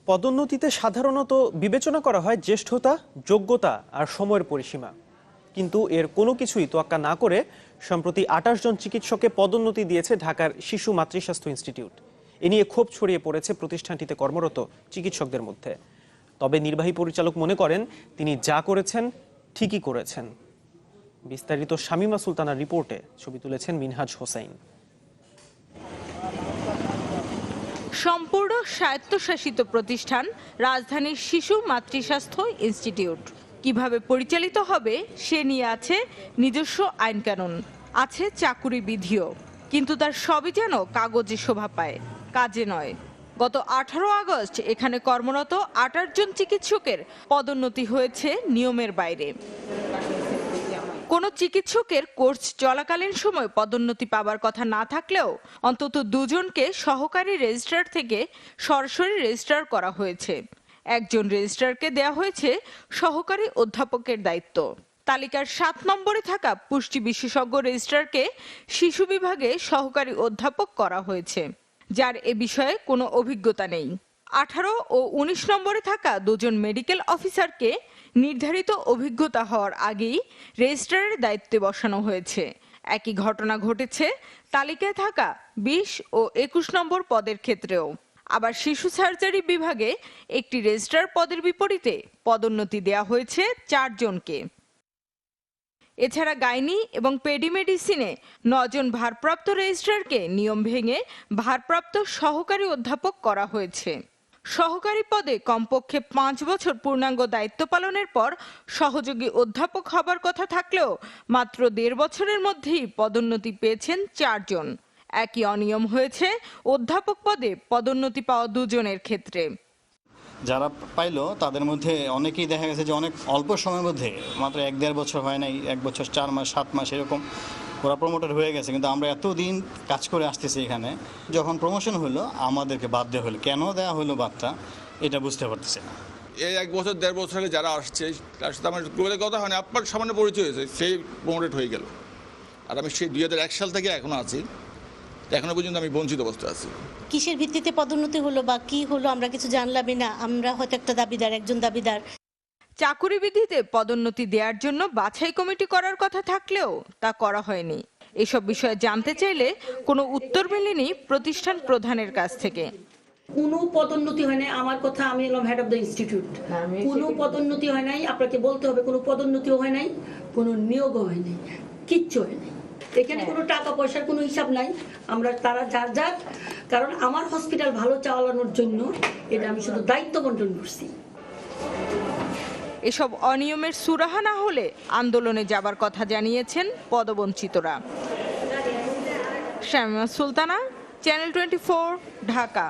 পদোন্নতিতে সাধারণত বিবেচনা করা হয় জ্যেষ্ঠতা, যোগ্যতা আর সময়ের পরিসীমা। কিন্তু এর কোনো কিছুই তোয়াক্কা না করে সম্প্রতি 28 জন চিকিৎসককে পদোন্নতি দিয়েছে ঢাকার শিশু মাতৃস্বাস্থ্য ইনস্টিটিউট। এ নিয়ে ক্ষোভ ছড়িয়ে পড়েছে প্রতিষ্ঠানটিতে কর্মরত চিকিৎসকদের মধ্যে। তবে নির্বাহী পরিচালক মনে করেন তিনি যা করেছেন ঠিকই করেছেন। বিস্তারিত শামীমা সুলতানার রিপোর্টে ছবি তুলেছেন মিনহাজ হোসাইন। সম্পূর্ণ স্বায়ত্তশাসিত প্রতিষ্ঠান রাজধানীর শিশু মাতৃস্বাস্থ্য ইনস্টিটিউট কিভাবে পরিচালিত হবে সে নিয়ে আছে নিজস্ব আইনকানুন, আছে চাকুরি বিধিও, কিন্তু তার সবই যেন কাগজে শোভা পায়, কাজে নয়। গত 18 আগস্ট এখানে কর্মরত 28 জন চিকিৎসকের পদোন্নতি হয়েছে নিয়মের বাইরে। কোন চিকিৎসকের কোর্স চলাকালীন সময় পদোন্নতি পাবার কথা না থাকলেও অন্তত 2 জনকে সহকারী রেজিস্ট্রার থেকে সরাসরি রেজিস্ট্রার করা হয়েছে। একজন রেজিস্ট্রারকে দেয়া হয়েছে সহকারী অধ্যাপকের দায়িত্ব। তালিকার 7 নম্বরে থাকা পুষ্টি বিশেষজ্ঞ রেজিস্ট্রারকে শিশু বিভাগে সহকারী অধ্যাপক করা হয়েছে, যার এ বিষয়ে কোনো অভিজ্ঞতা নেই। 18 ও 19 নম্বরে থাকা 2 জন মেডিকেল অফিসারকে নির্ধারিত অভিজ্ঞতা হওয়ার আগেই রেজিস্ট্রারের দায়িত্বে বসানো হয়েছে। একই ঘটনা ঘটেছে তালিকায় থাকা 20 ও 21 নম্বর পদের ক্ষেত্রেও। আবার শিশু সার্জারি বিভাগে একটি রেজিস্ট্রার পদের বিপরীতে পদোন্নতি দেয়া হয়েছে 4 জনকে। এছাড়া গাইনি এবং পেডিমেডিসিনে 9 জন ভারপ্রাপ্ত রেজিস্ট্রারকে নিয়ম ভেঙে ভারপ্রাপ্ত সহকারী অধ্যাপক করা হয়েছে। সহকারী পদে কমপক্ষে 5 বছর পূর্ণাঙ্গ দায়িত্ব পালনের পর সহযোগী অধ্যাপক হবার কথা থাকলেও মাত্র 1.5 বছরের মধ্যেই পদোন্নতি পেয়েছেন 4 জন। একই অনিয়ম হয়েছে অধ্যাপক পদে পদোন্নতি পাওয়া 2 জনের ক্ষেত্রে। যারা পাইলো তাদের মধ্যে অনেকেই দেখা গেছে যে অনেক অল্প সময়ের মধ্যে, মাত্র 1-1.5 বছর হয় নাই, 1 বছর 4 মাস 7 মাস এরকম ওরা প্রমোটেড হয়ে গেছে। কিন্তু আমরা এতদিন কাজ করে আসতেছি এখানে, যখন প্রমোশন হলো আমাদেরকে বাদ দেওয়া হলো। কেন দেওয়া হলো বাদটা এটা বুঝতে পারতেছি না। এই 1 বছর 1.5 বছর আগে যারা আসছে তার সাথে আমার গ্রুপের কথা হয়নি, আপনার সামান্য পরিচয় হয়েছে, সেই প্রমোটেড হয়ে গেল। আর আমি সেই 2001 সাল থেকে এখনো আছি, এখনো পর্যন্ত আমি বঞ্চিত অবস্থায় আছি। কিসের ভিত্তিতে পদোন্নতি হলো বা কি হলো আমরা কিছু জানলামই না। আমরা হয়তো একটা দাবিদার, একজন দাবিদার। চাকুরি বিধিতে পদোন্নতি দেওয়ার জন্য বাছাই কমিটি করার কথা থাকলেও তা করা হয়নি। এসব বিষয়ে জানতে চাইলে কোনো উত্তর মেলেনি প্রতিষ্ঠান প্রধানের কাছ থেকে। কোনো পদোন্নতি হয় নাই। আমার কথা, আমি হলাম হেড অফ দ্য ইনস্টিটিউট। কোনো পদোন্নতি হয় নাই, আপনাকে বলতে হবে। কোনো পদোন্নতিও হয় নাই, কোনো নিয়োগও হয় নাই, কিচ্ছু হয় নাই। এখানে কোনো টাকা পয়সার কোনো হিসাব নাই। আমরা তারা যার যার, কারণ আমার হসপিটাল ভালো চালানোর জন্য এটা আমি শুধু দায়িত্ব বন্টন করছি। এসব অনিয়মের সুরাহা না হলে আন্দোলনে যাবার কথা জানিয়েছেন পদবঞ্চিতরা। শামীমা সুলতানা, চ্যানেল 24, ঢাকা।